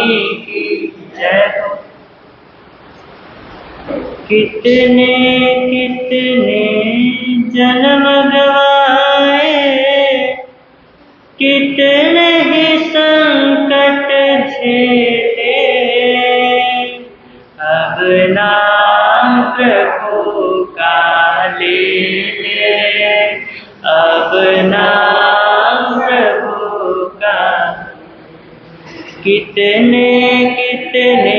की जय हो। कितने कितने जन्म गवाए, कितने ही संकट झेले, अब नाम प्रभु का ले ले, अब नाम प्रभु का। कितने कितने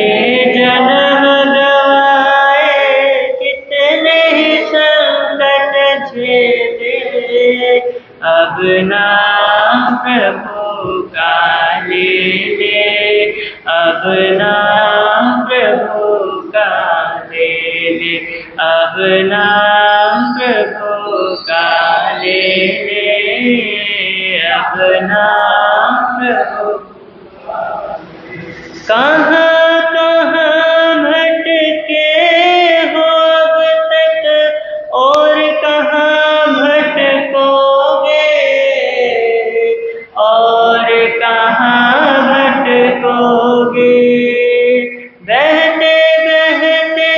जन्म गवाए, कितने ही संकट झेले, अब नाम प्रभु का ले ले, अब नाम प्रभु का ले ले, अब नाम प्रभु का ले ले, अब नाम प्रभु। कहाँ कहाँ भटके हो अब तक, और कहाँ भटकोगे, और कहाँ भटकोगे। बहते बहते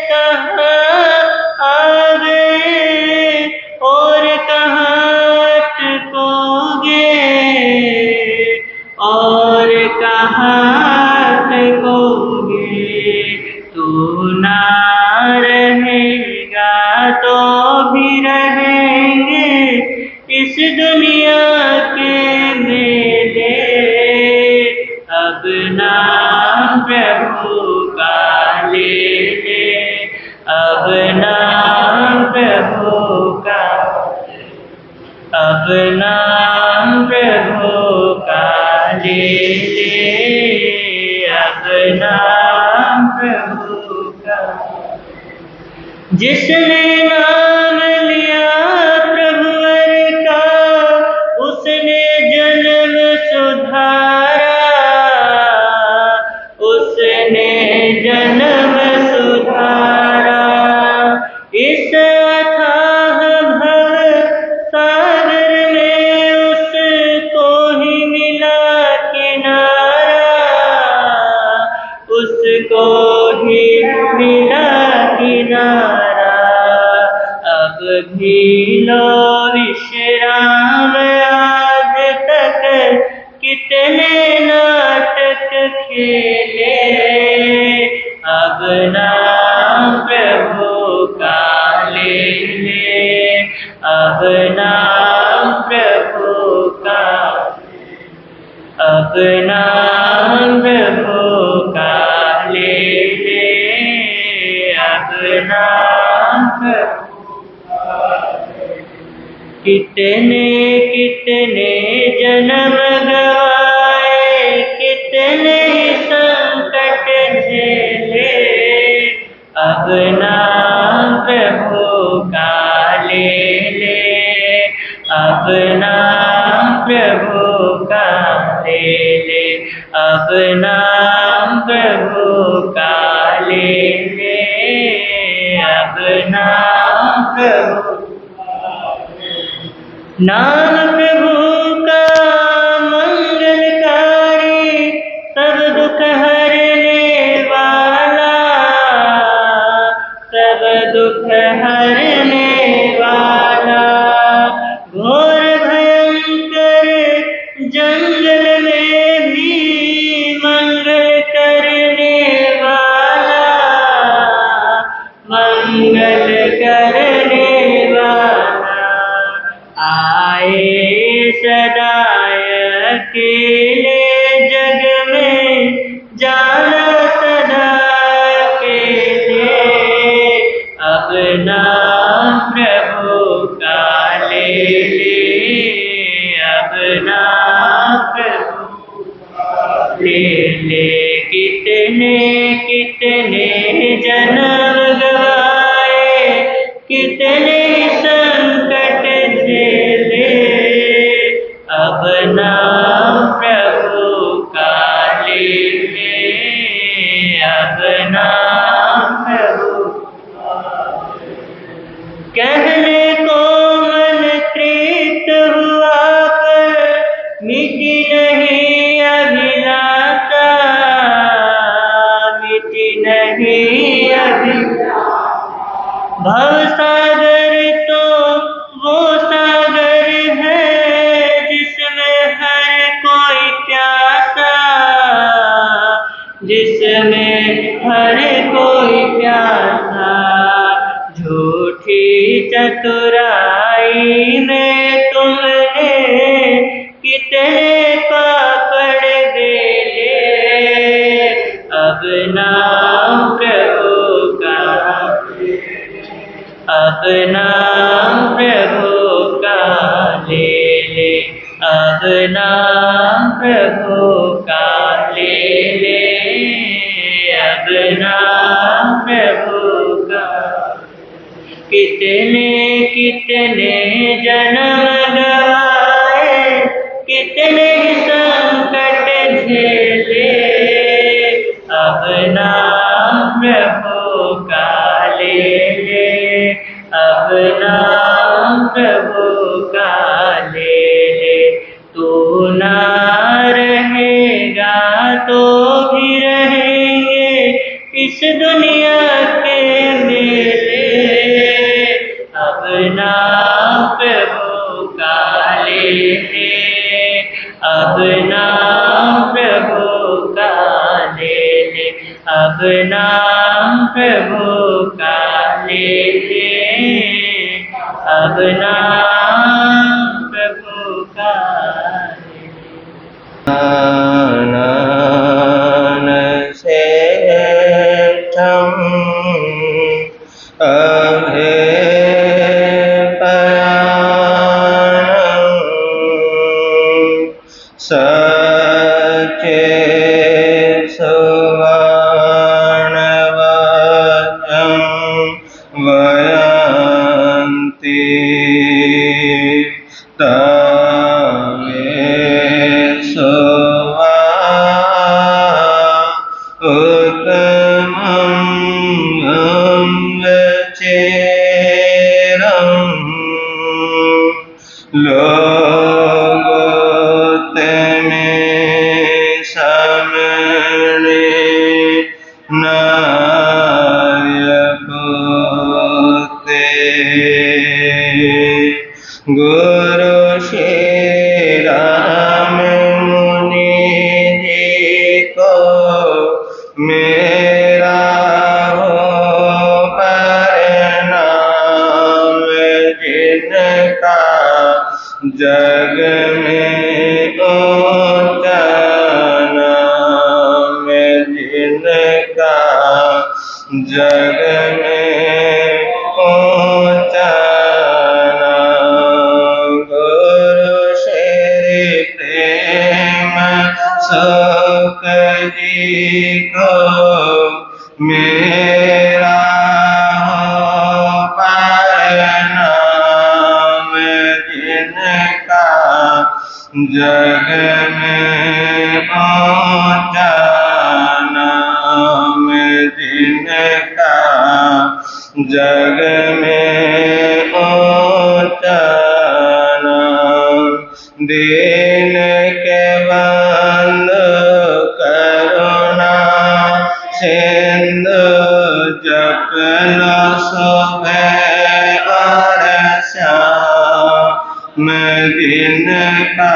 कहाँ आ गए, और कहाँ अटकोगे, और कहाँ तू ना रहेगा तो भी रहेंगे इस दुनिया के मेले, अब नाम प्रभु का ले ले, अब नाम प्रभु का, अब नाम प्रभु का ले ले, अब नाम प्रभु का। जिसने नाम लिया प्रभुवर का, उसने जन्म सुधारा, उसने जन्म सुधारा। इस अथाह भव सागर में उसको ही मिला किनारा, उसको ही मिला किनारा। अब भी लो विश्राम, आज तक कितने नाटक खेले, अब नाम प्रभु का ले ले, अब नाम प्रभु का, अब नाम प्रभु का ले ले, अब नाम प्रभु। कितने कितने जन्म गवाए, कितने ही संकट झेले, अब नाम प्रभु का ले ले, अब नाम प्रभु का ले ले, अब नाम प्रभु का ले ले, अब नाम प्रभु। नाम प्रभु का मंगलकारी, सब दुख हरने वाला, सब दुख हरने वाला। घोर भयंकर जंगल में भी मंगल करने वाला, मंगल करने वाला। आए सदा अकेले जग में, जाना सदा अकेले, अब नाम प्रभु का ले ले, अब नाम प्रभु ले ले। कितने कितने जन्म गवाए, कितने संकट झेले, अब नाम प्रभु का ले ले, अब नाम प्रभु। कहने को मन तृप्त हुआ, पर मिटी नहीं अभिलाषा, ही अभी। भव सागर तो वो सागर है जिसमें हर कोई प्यासा, जिसमें हर कोई प्यासा। झूठी चतुराई में तुमने कितने पापड़ बेले। अब नाम प्रभु का, अब नाम प्रभु का ले ले। अब नाम प्रभु का ले ले। अब नाम प्रभु का। कितने कितने जन्म गवाए, कितने संकट झेले। अब नाम प्रभु का ले ले। अब नाम प्रभु का ले ले। तू ना रहेगा तो भी रहेंगे इस दुनिया के मेले। अब नाम प्रभु का ले ले। अब नाम प्रभु का ले ले। अब नाम प्रभु का ले ले। अब नाम प्रभु का ले ले। आनन से सचे सुवर्णवचन वयन्ति तवे सुवा उत्तमं चेरं गुरु श्री राम मुनि जी को मेरा हो प्रणाम। जिनका जग में ऊंचा नाम, जिनका जग में ऊंचा सुख जी को मेरा हो प्रणाम। जिनका जग में ऊंचा नाम, जिनका जग में ऊंचा नाम। दीन के बंधु करुणा सिंधु जपना सुबह और शाम। जिनका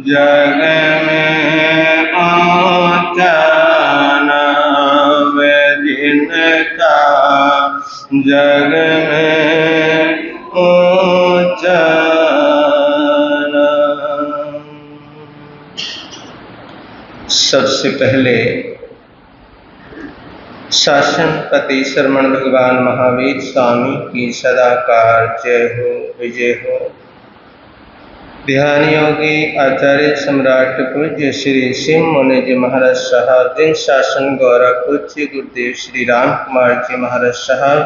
जग में ऊंचा नाम, जिनका जग में ऊंचा नाम। सबसे पहले शासनपति श्रमण भगवान महावीर स्वामी की सदाकार जय हो विजय हो। ध्यान योगी आचार्य सम्राट पूज्य श्री सिंह मुनि जी महाराज साहब, दिन शासन गौरव पूज्य गुरुदेव श्री राम कुमार जी महाराज साहब,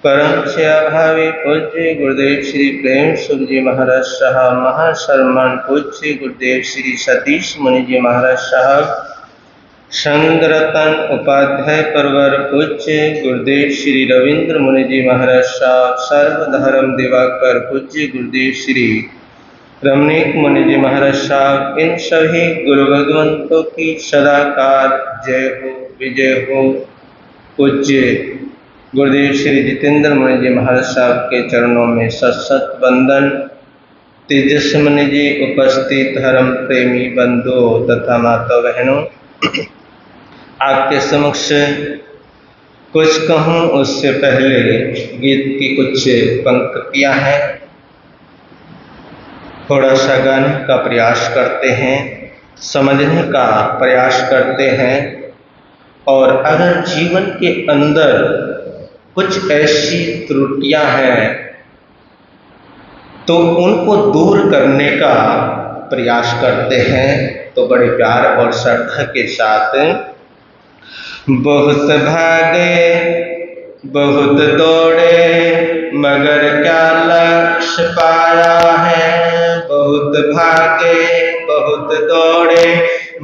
परम सेवा भावी पूज्य गुरुदेव श्री प्रेम सुख जी महाराज साहब, महासम्मान पूज्य गुरुदेव श्री सतीश मुनि जी महाराज साहब, संग रतन उपाध्याय परवर पूज्य गुरुदेव श्री रविंद्र मुनि जी महाराज साहब, सर्वधर्म दिवाकर पूज्य गुरुदेव श्री रमणीक मुनि जी महाराज साहब, इन सभी गुरु भगवंतों की सदाकार जय हो विजय हो। पूज्य गुरुदेव श्री जितेंद्र मुनि जी महाराज साहब के चरणों में सत सत वंदन। तेजस्वी मुनि जी, उपस्थित धर्म प्रेमी बंधुओं तथा माता बहनों, आपके समक्ष कुछ कहूँ उससे पहले गीत की कुछ पंक्तियां हैं। थोड़ा सा गाने का प्रयास करते हैं, समझने का प्रयास करते हैं, और अगर जीवन के अंदर कुछ ऐसी त्रुटियां हैं तो उनको दूर करने का प्रयास करते हैं। तो बड़े प्यार और श्रद्धा के साथ बहुत भागे बहुत दौड़े मगर क्या लक्ष्य पाया है। बहुत भागे बहुत दौड़े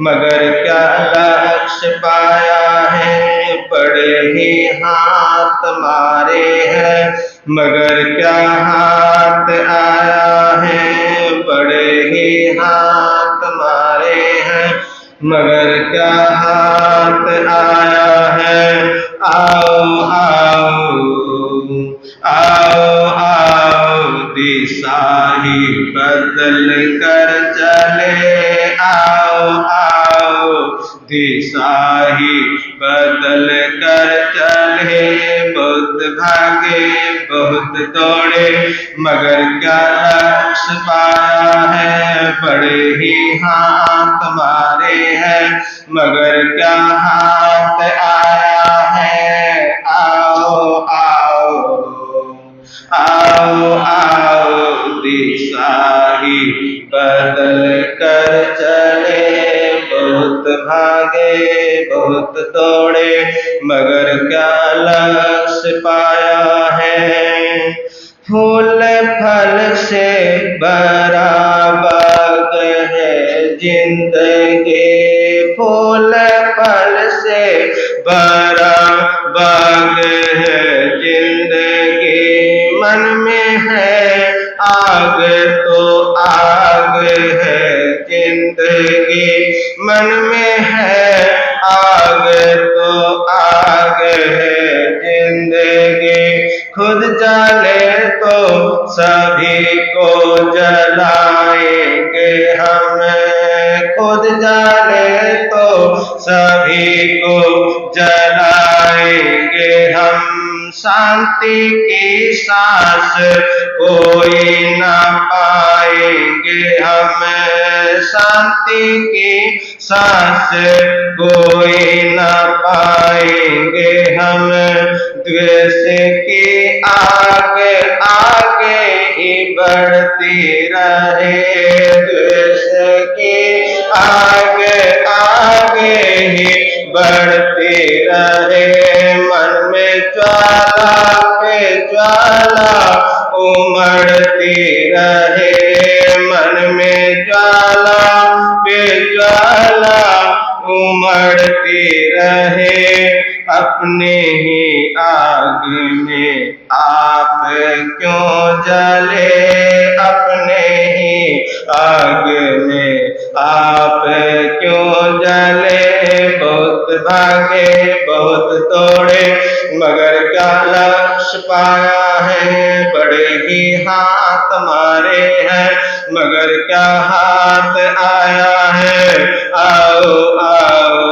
मगर क्या लक्ष्य पाया है। बड़े ही हाथ मारे हैं मगर क्या हाथ आया है। बड़े ही हाथ मारे हैं मगर क्या हाथ आया है। आओ आओ आओ आओ दिशा ही बदल कर चले। आओ आओ दिशा ही बदल कर चले। बहुत भागे बहुत दौड़े मगर क्या लक्ष्य पाया है। बड़े ही हाथ मारे हैं मगर क्या हाथ आया है। आओ आओ आओ आओ दिशा ही बदल कर चले। बहुत भागे बहुत दौड़े मगर क्या लक्ष्य पाया है। फूल फल से भरा बाग है जिंदगी। फूल फल से भरा बाग है जिंदगी। मन में है आग तो आग है जिंदगी। मन में है आग तो आग है जिंदगी। खुद जले तो सभी को जलाएंगे हम। खुद जले तो सभी को जलाएंगे हम। शांति की सांस कोई ना पाएंगे हम। शांति की सांस कोई ना पाएंगे हम। द्वेष की आग आगे ही बढ़ती रहे। द्वेष की आग आगे ही बढ़ती रहे। मन में ज्वाला पे ज्वाला उमड़ती रहे। मन में ज्वाला पे ज्वाला उमड़ती रहे। अपने ही आग में आप क्यों जले। अपने ही आग में आप क्यों जले। बहुत भागे बहुत दौड़े मगर क्या लक्ष्य पाया है। बड़े ही हाथ मारे हैं मगर क्या हाथ आया है। आओ आओ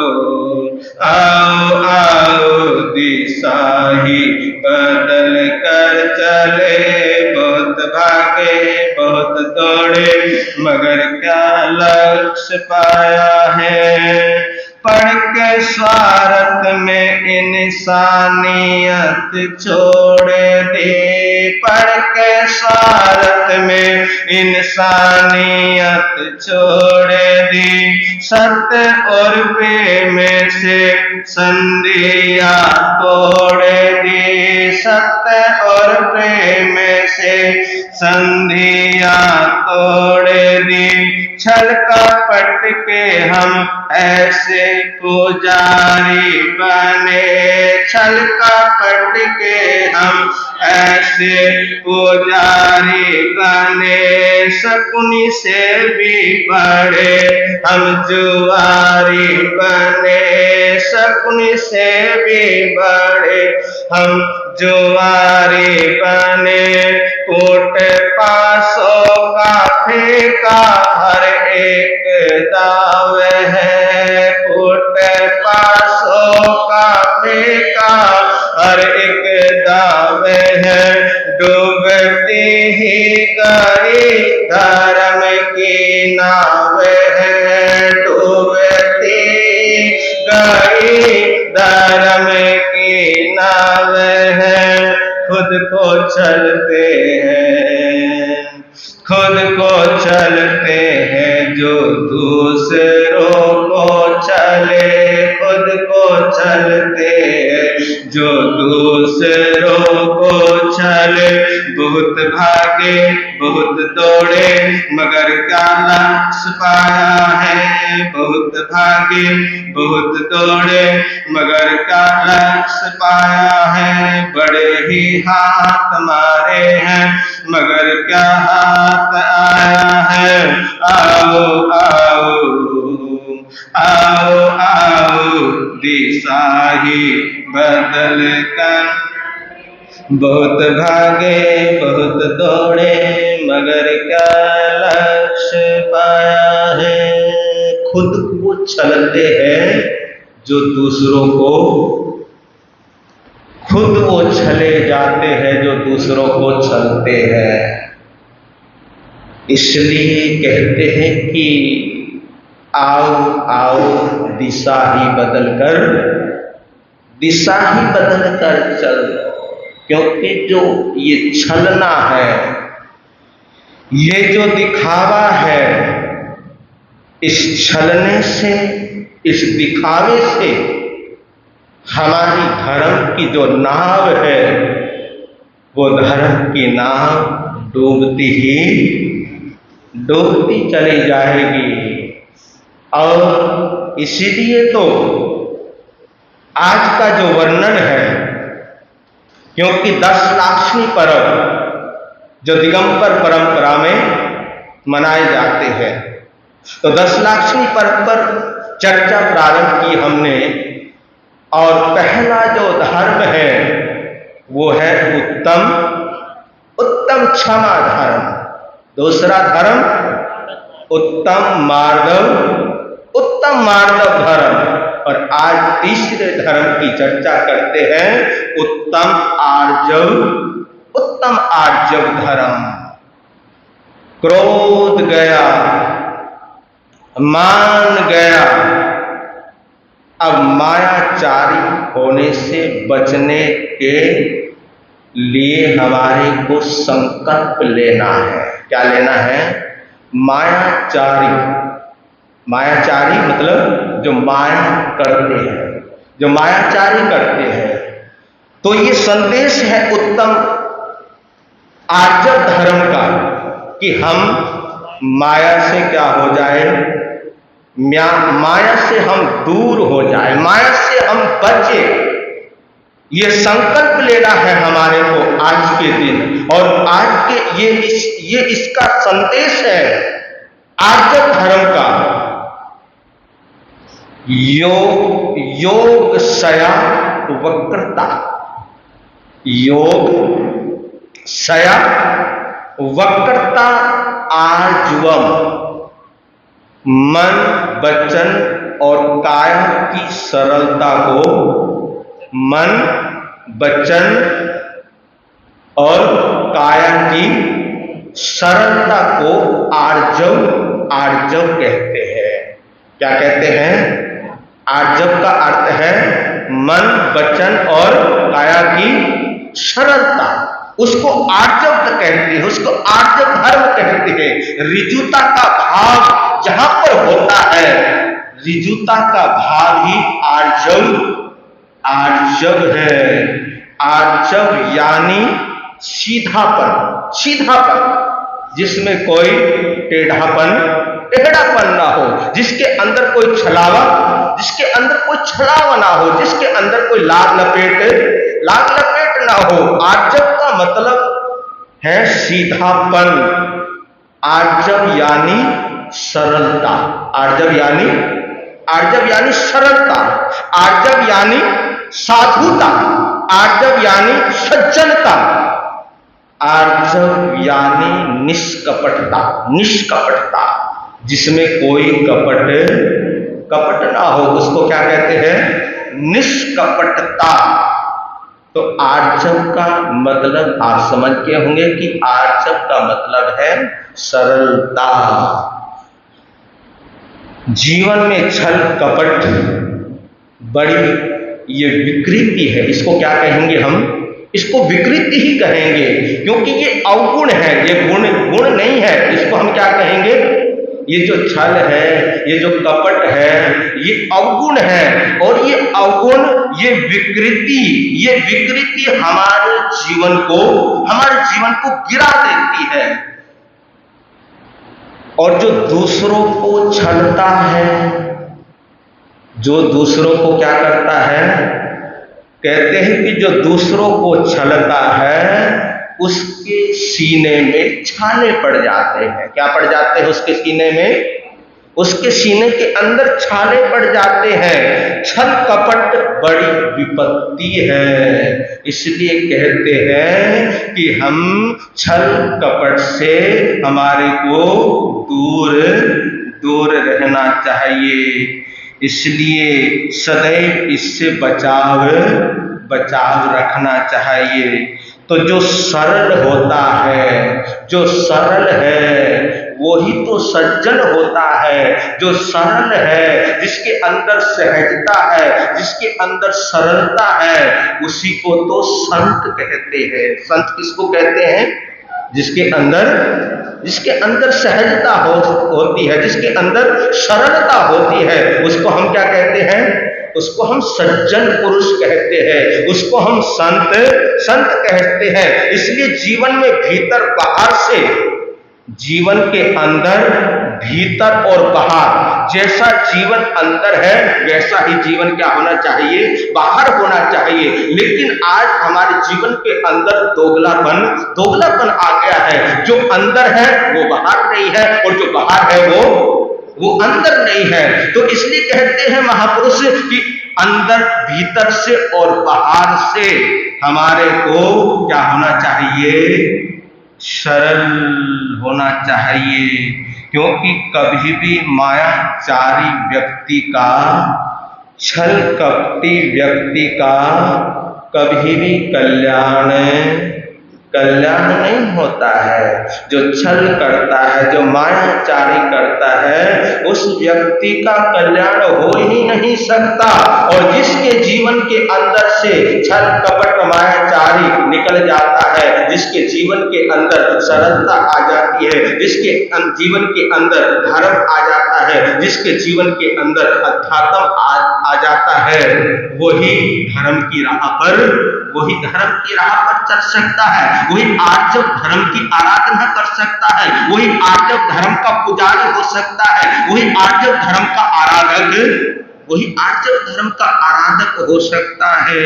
आओ आओ दिशा ही बदल कर चले। बहुत भागे बहुत दौड़े मगर क्या लक्ष्य पाया है। पढ़ के स्वार्थ में इंसानियत छोड़ दी। पढ़ के स्वार्थ में इंसानियत छोड़ दी। सत्य और प्रेम से संधिया तोड़ दी। सत्य और प्रेम से संधिया तोड़ दी। छल कपट के हम ऐसे पुजारी बने। छल कपट के हम ऐसे पुजारी बने शकुनी से भी बड़े, हम जुआरी बने शकुनी से भी बड़े, हम जुआरी बने कोट पासों का फेंका हर एक दाव है, कोट पासों का फेंका हर एक दाव है, डूबती ही गई धर्म की नाव है, डूबती गई धर्म की नाव है, खुद को चलते हैं, खुद को चलते हैं जो दूसरों को चले, खुद को चलते हैं जो दूसरों को चले, बहुत भागे बहुत दौड़े मगर क्या लक्ष्य पाया है, बहुत भागे बहुत दौड़े मगर क्या लक्ष्य पाया है, बड़े ही हाथ मारे हैं मगर क्या हाथ आया है, आओ आओ आओ आओ दिशा ही बदल कर, बहुत भागे बहुत दौड़े मगर क्या लक्ष्य पाया है, खुद को छलते हैं जो दूसरों को, खुद वो छले जाते हैं जो दूसरों को छलते हैं। इसलिए कहते हैं कि आओ आओ दिशा ही बदलकर, दिशा ही बदलकर चल, क्योंकि जो ये छलना है, ये जो दिखावा है, इस छलने से, इस दिखावे से हमारी धर्म की जो नाव है, वो धर्म की नाव डूबती ही डूबती चली जाएगी। और इसीलिए तो आज का जो वर्णन है, क्योंकि 10 लाक्षणी पर्व जो दिगंबर परंपरा में मनाए जाते हैं, तो 10 लाक्षणी पर्व पर चर्चा प्रारंभ की हमने। और पहला जो धर्म है वो है उत्तम क्षमा धर्म, दूसरा धर्म उत्तम मार्दव धर्म, और आज तीसरे धर्म की चर्चा करते हैं उत्तम आर्जव धर्म। क्रोध गया, मान गया, अब मायाचारी होने से बचने के लिए हमारे को संकल्प लेना है। क्या लेना है? मायाचारी मतलब जो माया करते हैं, जो मायाचारी करते हैं। तो ये संदेश है उत्तम आर्जव धर्म का कि हम माया से क्या हो जाए, माया से हम दूर हो जाए, माया से हम बचे। ये संकल्प लेना है हमारे को आज के दिन, और आज के ये इसका संदेश है आर्जव धर्म का। योग सया वक्रता, योग सया वक्रता आर्जवम, मन वचन और काया की सरलता को, मन वचन और काया की सरलता को आर्जव कहते हैं। क्या कहते हैं? आर्जव का अर्थ है मन वचन और काया की सरलता, उसको आर्जव कहते हैं, उसको आर्जव धर्म कहते हैं। ऋजुता का भाव जहां पर होता है, ऋजुता का भाव ही आर्जव है। आर्जव यानी सीधापन, जिसमें कोई टेढ़ापन ना हो, जिसके अंदर कोई छलावा ना हो, जिसके अंदर कोई लाल लाग लपेट ना हो। आर्जव का मतलब है सीधापन, आर्जव यानी सरलता, आर्जव यानी सरलता, आर्जव यानी साधुता, आर्जव यानी सज्जनता, आर्जव यानी निष्कपटता, निष्कपटता जिसमें कोई कपट ना हो, उसको क्या कहते हैं? निष्कपटता। तो आर्जव का मतलब आप समझ गए होंगे कि आर्जव का मतलब है सरलता। जीवन में छल कपट बड़ी ये विकृति है, इसको क्या कहेंगे हम? इसको विकृति ही कहेंगे, क्योंकि ये अवगुण है, ये गुण नहीं है। इसको हम क्या कहेंगे? ये जो छल है, ये जो कपट है, ये अवगुण है। और ये अवगुण, ये विकृति हमारे जीवन को गिरा देती है। और जो दूसरों को छलता है, जो दूसरों को क्या करता है? कहते हैं कि जो दूसरों को छलता है उसके सीने में छाले पड़ जाते हैं। क्या पड़ जाते हैं उसके सीने में? उसके सीने के अंदर छाले पड़ जाते हैं। छल कपट बड़ी विपत्ति है, इसलिए कहते हैं कि हम छल कपट से हमारे को दूर रहना चाहिए। इसलिए सदैव इससे बचाव रखना चाहिए। तो जो सरल होता है, जो सरल है, वही तो सज्जन होता है। जो सरल है, जिसके अंदर सहजता है, जिसके अंदर सरलता है, उसी को तो संत कहते हैं। संत किसको कहते हैं? जिसके अंदर सहजता होती है, जिसके अंदर सरलता होती है, उसको हम क्या कहते हैं? उसको हम सज्जन पुरुष कहते हैं, उसको हम संत कहते हैं। इसलिए जीवन में भीतर बाहर से, जीवन के अंदर भीतर और बाहर, जैसा जीवन अंदर है वैसा ही जीवन क्या होना चाहिए? बाहर होना चाहिए। लेकिन आज हमारे जीवन के अंदर दोगलापन आ गया है। जो अंदर है वो बाहर नहीं है, और जो बाहर है वो अंदर नहीं है। तो इसलिए कहते हैं महापुरुष कि अंदर भीतर से और बाहर से हमारे को क्या होना चाहिए? सरल होना चाहिए। क्योंकि कभी भी मायाचारी व्यक्ति का, छल कपटी व्यक्ति का कभी भी कल्याण नहीं होता है। जो छल करता है, जो मायाचारी करता है, उस व्यक्ति का कल्याण हो ही नहीं सकता। और जिसके जीवन के अंदर से छल कपट मायाचारी निकल जाता है, जिसके जीवन के अंदर सरलता आ जाती है, जिसके जीवन के अंदर धर्म आ जाता है, जिसके जीवन के अंदर अध्यात्म आ जाता है, वही धर्म की राह पर चल सकता है। वही आर्जव धर्म की आराधना कर सकता है, वही आर्जव धर्म का पुजारी हो सकता है, वही आर्जव धर्म का आराधक हो सकता है।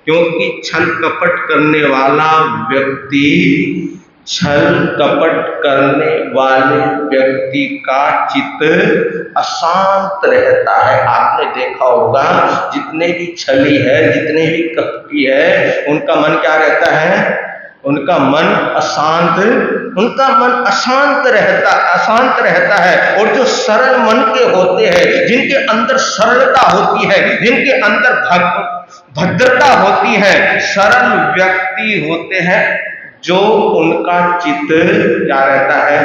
क्योंकि छल कपट करने वाले व्यक्ति का चित्त अशांत रहता है। आपने देखा होगा, जितने भी छली है, जितने भी कपटी है, उनका मन क्या रहता है? उनका मन अशांत रहता है। और जो सरल मन के होते हैं, जिनके अंदर सरलता होती है, जिनके अंदर भद्रता होती है, सरल व्यक्ति होते हैं, जो उनका चित्त क्या रहता है?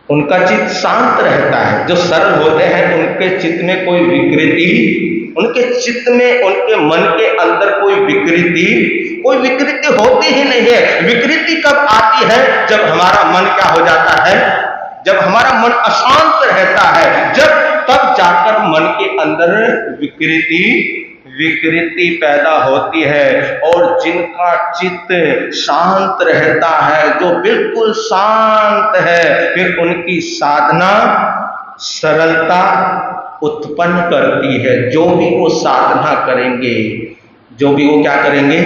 उनका चित्त शांत रहता है। जो सरल होते हैं, उनके चित्त में कोई विकृति, उनके मन के अंदर कोई विकृति होती ही नहीं है। विकृति कब आती है? जब हमारा मन क्या हो जाता है? जब हमारा मन अशांत रहता है, तब जाकर मन के अंदर विकृति पैदा होती है। और जिनका चित्त शांत रहता है, जो बिल्कुल शांत है, फिर उनकी साधना सरलता उत्पन्न करती है। जो भी वो साधना करेंगे, जो भी वो क्या करेंगे,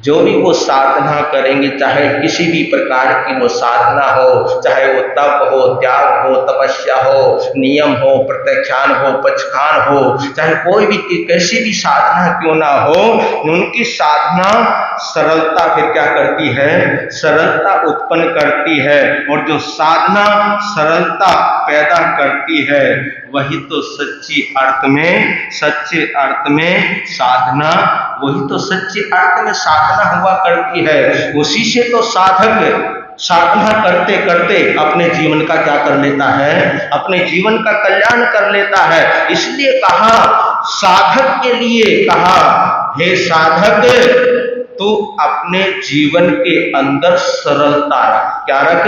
जो भी वो साधना करेंगे, चाहे किसी भी प्रकार की वो साधना हो, चाहे वो तप हो, त्याग हो, तपस्या हो, नियम हो, प्रत्याख्यान हो, पक्षखान हो, चाहे कोई भी कैसी भी साधना क्यों ना हो, उनकी साधना सरलता फिर क्या करती है, सरलता उत्पन्न करती है। और जो साधना सरलता पैदा करती है वही तो सच्चे अर्थ में साधना, वही तो सच्चे अर्थ में साधना हुआ करती है। उसी से तो साधक साधना करते करते अपने जीवन का क्या कर लेता है, अपने जीवन का कल्याण कर लेता है। इसलिए कहा साधक के लिए, कहा हे साधक तो अपने जीवन के अंदर सरलता रख। क्या रख?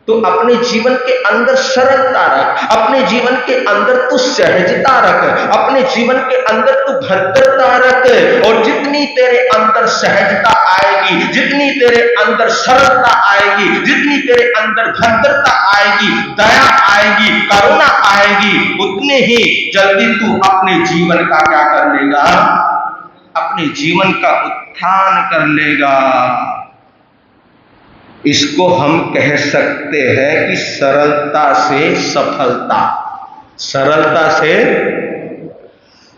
तो अपने जीवन के अंदर सरलता रख, अपने जीवन के अंदर तू सहजता रख, अपने जीवन के अंदर तू भद्रता रख। और जितनी तेरे अंदर सहजता आएगी, जितनी तेरे अंदर सरलता आएगी, जितनी तेरे अंदर भद्रता आएगी, दया आएगी, करुणा आएगी, उतने ही जल्दी तू अपने जीवन का क्या कर लेगा, अपने जीवन का उत्थान कर लेगा। इसको हम कह सकते हैं कि सरलता से सफलता, सरलता से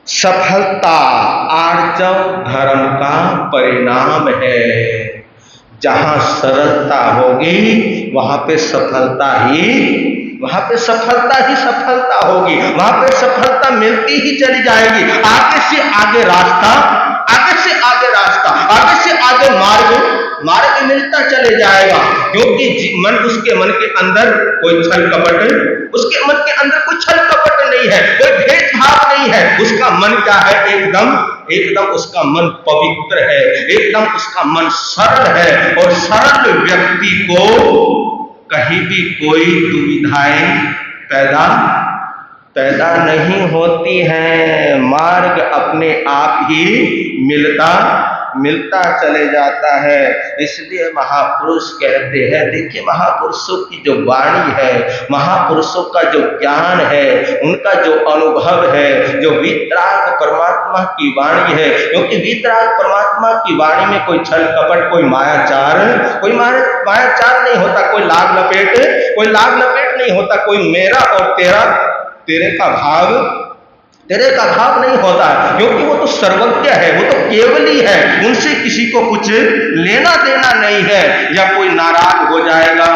सफलता आर्जव धर्म का परिणाम है। जहां सरलता होगी वहां पे सफलता ही, वहां पे सफलता ही सफलता होगी, वहां पे सफलता मिलती ही चली जाएगी। आगे से आगे रास्ता, आगे से आगे रास्ता, आगे से आगे मार्ग मिलता चले जाएगा। क्योंकि मन, उसके मन के अंदर कोई छल कपट, उसके मन के अंदर कोई छल कपट नहीं है, कोई भेदभाव नहीं है। उसका मन क्या है, एकदम उसका मन पवित्र है, एकदम उसका मन सरल है। और सरल व्यक्ति को कहीं भी कोई दुविधाएं पैदा नहीं होती हैं। मार्ग अपने आप ही मिलता चले जाता है। इसलिए महापुरुष कहते हैं, देखिए महापुरुषों की जो वाणी है, महापुरुषों का जो ज्ञान है, उनका जो अनुभव है, जो वीतराग परमात्मा की वाणी है, क्योंकि वीतराग परमात्मा की वाणी में कोई छल कपट, कोई मायाचार नहीं होता, कोई लाग लपेट नहीं होता, कोई मेरा और तेरे का भाव नहीं होता, क्योंकि वो तो सर्वज्ञ है, वो तो केवली है, उनसे किसी को कुछ लेना देना नहीं है। या कोई नाराज हो जाएगा,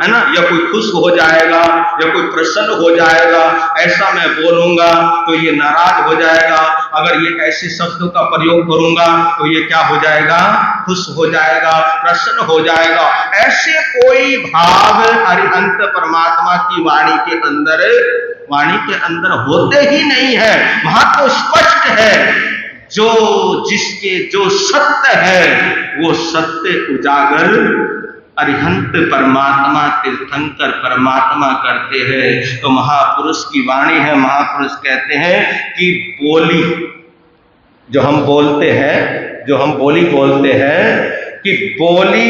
है ना, या कोई खुश हो जाएगा, या कोई प्रसन्न हो जाएगा, ऐसा मैं बोलूंगा तो ये नाराज हो जाएगा, अगर ये ऐसे शब्दों का प्रयोग करूंगा तो ये क्या हो जाएगा, खुश हो जाएगा, प्रसन्न हो जाएगा। ऐसे कोई भाव अरिहंत परमात्मा की वाणी के अंदर होते ही नहीं है। वहां तो स्पष्ट है, जो सत्य है वो सत्य उजागर अरिहंत परमात्मा, तीर्थंकर परमात्मा करते हैं। तो महापुरुष की वाणी है, महापुरुष कहते हैं कि बोली जो हम बोलते हैं कि बोली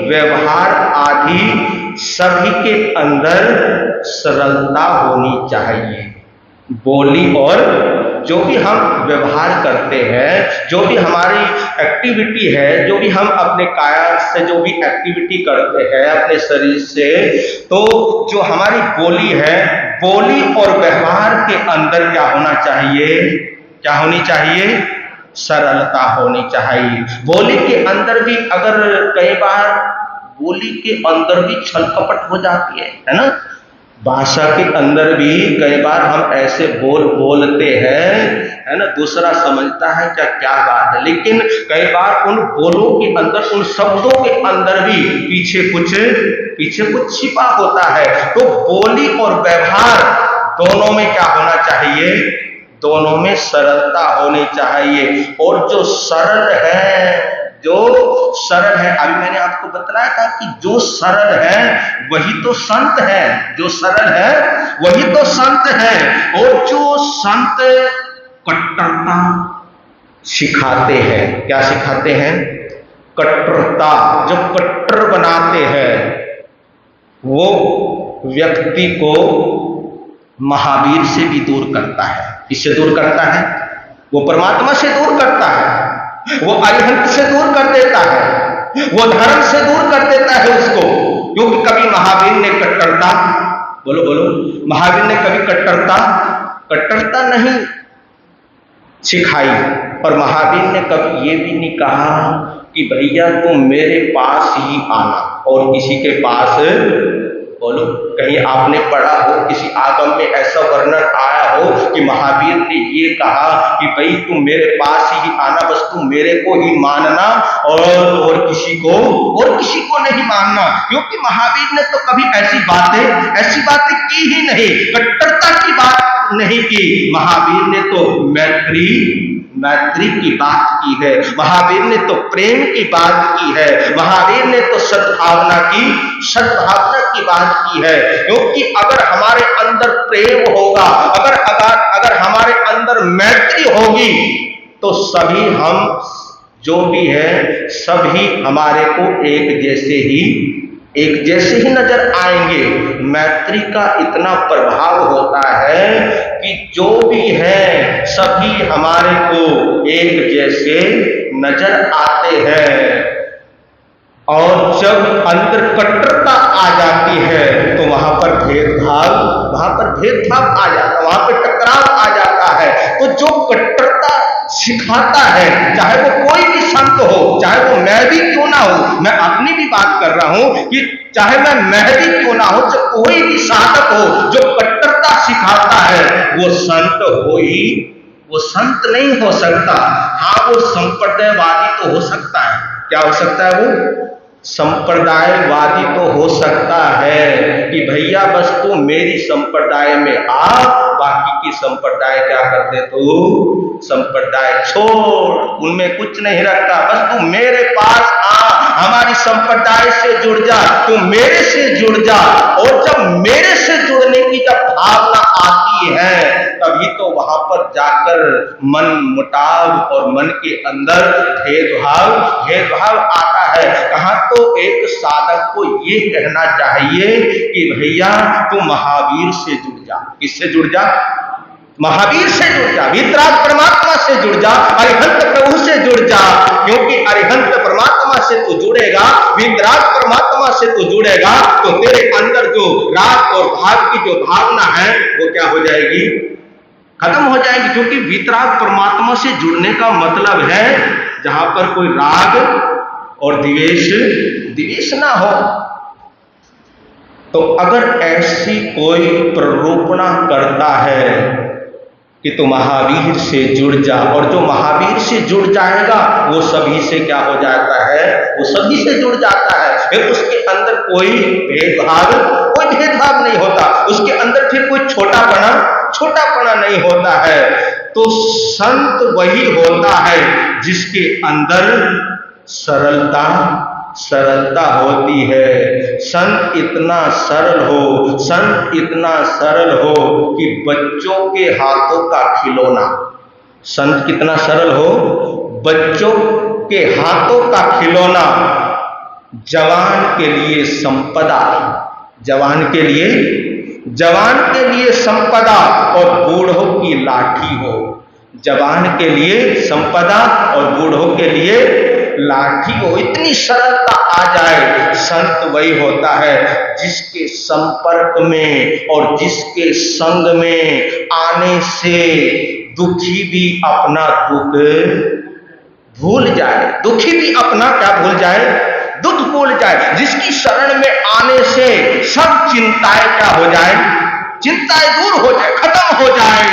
व्यवहार आदि सभी के अंदर सरलता होनी चाहिए। बोली और जो भी हम व्यवहार करते हैं, जो भी हमारी एक्टिविटी है, जो भी हम अपने काया से जो भी एक्टिविटी करते हैं अपने शरीर से, तो जो हमारी बोली है, बोली और व्यवहार के अंदर क्या होना चाहिए, क्या होनी चाहिए, सरलता होनी चाहिए। बोली के अंदर भी अगर कई बार बोली के अंदर भी छल कपट हो जाती है ना, भाषा के अंदर भी कई बार हम ऐसे बोलते हैं, है ना, दूसरा समझता है क्या बात है, लेकिन कई बार उन बोलों के अंदर, उन शब्दों के अंदर भी पीछे कुछ छिपा होता है। तो बोली और व्यवहार दोनों में क्या होना चाहिए, दोनों में सरलता होनी चाहिए। और जो सरल है, अभी मैंने आपको बताया था कि जो सरल है वही तो संत है, जो सरल है वही तो संत है। और जो संत कट्टरता सिखाते हैं, क्या सिखाते हैं, कट्टरता, जो कट्टर बनाते हैं, वो व्यक्ति को महावीर से भी दूर करता है। इससे दूर करता है, वो परमात्मा से दूर करता है, वो अरिहंत से दूर कर देता है, वो धर्म से दूर कर देता है उसको। क्योंकि कभी महावीर ने कट्टरता, बोलो बोलो, महावीर ने कभी कट्टरता नहीं सिखाई, और महावीर ने कभी ये भी नहीं कहा कि भैया तुम मेरे पास ही आना और किसी के पास, बोलो, कहीं आपने पढ़ा हो किसी आगम में ऐसा वर्णन आया हो कि महावीर ने ये कहा कि भाई तुम मेरे पास ही आना, बस तुम मेरे को ही मानना और किसी को नहीं मानना। क्योंकि महावीर ने तो कभी ऐसी बातें की ही नहीं, कट्टरता की बात नहीं की। महावीर ने तो मैत्री की बात की है, महावीर ने तो प्रेम की बात की है, महावीर ने तो सद्भावना की बात की है। क्योंकि अगर हमारे अंदर प्रेम होगा, अगर हमारे अंदर मैत्री होगी, तो सभी हम जो भी है सभी हमारे को एक जैसे ही नजर आएंगे। मैत्री का इतना प्रभाव होता है कि जो भी है सभी हमारे को एक जैसे नजर आते हैं। और जब अंदर कट्टरता आ जाती है तो वहां पर भेदभाव आ जाता है, वहां पर टकराव आ जाता है। तो जो कट्टरता सिखाता है, चाहे वो कोई भी संत हो, चाहे वो मैं भी क्यों ना हो, मैं अपनी भी बात कर रहा हूं कि चाहे मैं भी क्यों ना हो, चाहे कोई भी साधक हो, जो कट्टरता सिखाता है वो संत नहीं हो सकता। हाँ, वो संप्रदायवादी तो हो सकता है। क्या हो सकता है? वो संप्रदायवादी तो हो सकता है कि भैया बस तू मेरी संप्रदाय में आ, बाकी की संप्रदाय क्या करते, तू संप्रदाय छोड़, उनमें कुछ नहीं रखता, बस तू मेरे पास आ, हमारी संप्रदाय से जुड़ जा, तू मेरे से जुड़ जा। और जब मेरे से जुड़ने की जब भावना आती है, तभी तो वहां पर जाकर मन मुटाव और मन के अंदर भेदभाव आता है। कहाँ तो एक साधक को ये कहना चाहिए कि भैया तू महावीर से जुड़ जा। किससे जुड़ जा? महावीर से जुड़ जा, वीतराग परमात्मा से जुड़ जा, अरिहंत प्रभु से जुड़ जा। क्योंकि अरिहंत परमात्मा से तू जुड़ेगा, वीतराग परमात्मा से तू जुड़ेगा, तो तेरे अंदर जो राग और भाव की जो भावना है वो क्या हो जाएगी? खत्म हो जाएगी। क्योंकि वीतराग परमात्मा से जुड़ने का मतलब है जहां पर कोई राग और द्वेष ना हो। तो अगर ऐसी कोई प्ररोपणा करता है कि तू महावीर से जुड़ जा, और जो महावीर से जुड़ जाएगा वो सभी से क्या हो जाता है? वो सभी से जुड़ जाता है। फिर उसके अंदर कोई भेदभाव नहीं होता, उसके अंदर फिर कोई छोटापना नहीं होता है। तो संत वही होता है जिसके अंदर सरलता होती है। संत इतना सरल हो कि बच्चों के हाथों का खिलौना। संत कितना सरल हो? बच्चों के हाथों का खिलौना, जवान के लिए संपदा, जवान के लिए संपदा और बूढ़ों की लाठी हो। जवान के लिए संपदा और बूढ़ों के लिए लाठी हो। इतनी सरलता आ जाए। संत वही होता है जिसके संपर्क में और जिसके संग में आने से दुखी भी अपना दुख भूल जाए। दुखी भी अपना क्या भूल जाए? दुख भूल जाए। जिसकी शरण में आने से सब चिंताएं क्या हो जाए? चिंताएं दूर हो जाए, खत्म हो जाए।